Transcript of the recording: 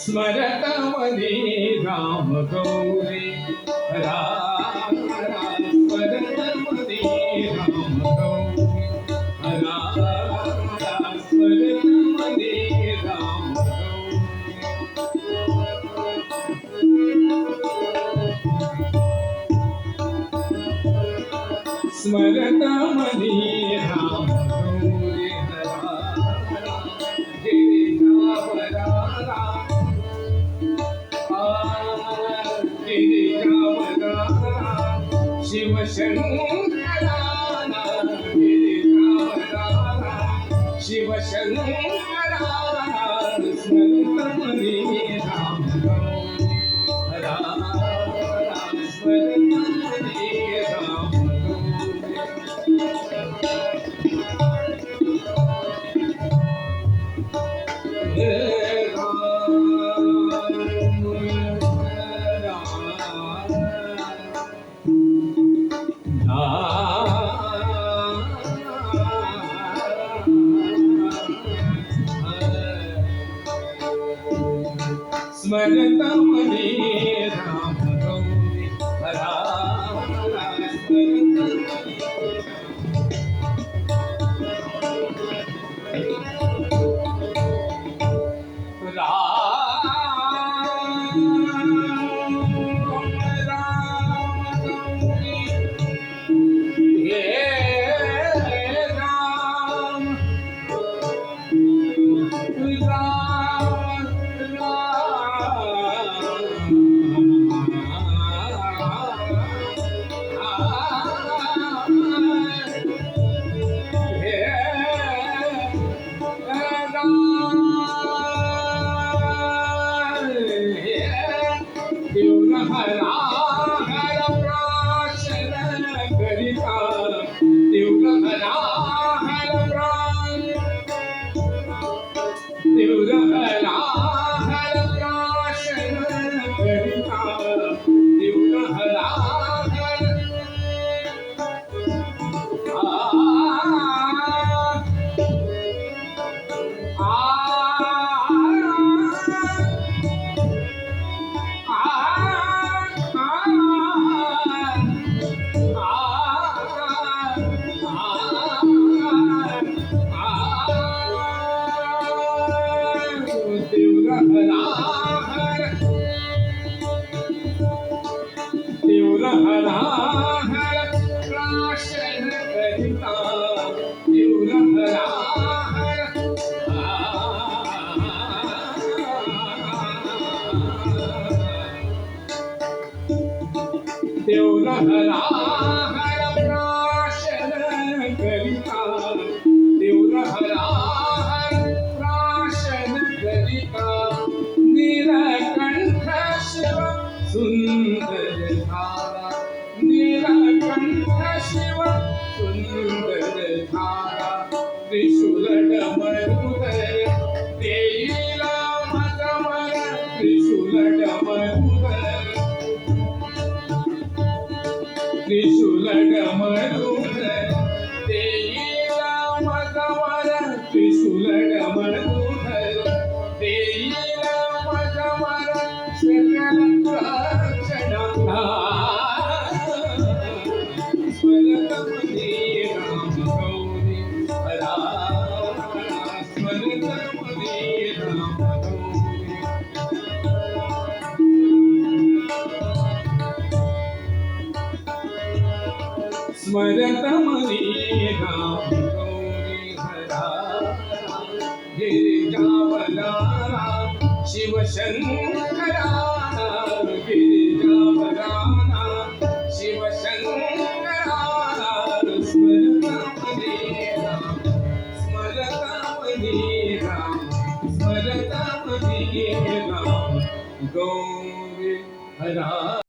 स्मरत मनी राम गौरी राम स्मरत मनी राम गौरी राम स्मरत मनी राम गौरी स्मरत मनी राम गौरी शिव शंकरा शिव शंकरा स्मरत मनी राम गौरी राम स्मरत मनी राम स्मरत मनी राम गौरी राम नीलकंठ शिव सुंदर धारा त्रिशूल डमरुधर देईला मजमर त्रिशूल डमरुधर त्रिशूल डमरुधर देईला मजमर त्रिशूल डमरुधर देईला मजमर सकल रक्षणा स्मरत मनी राम गौरी हरा गिरिजावरा शिव शंकरा गिरिजावरा शिव स्मरतामनी राम स्मरतामनी राम स्मरतामनी राम गौरी हरा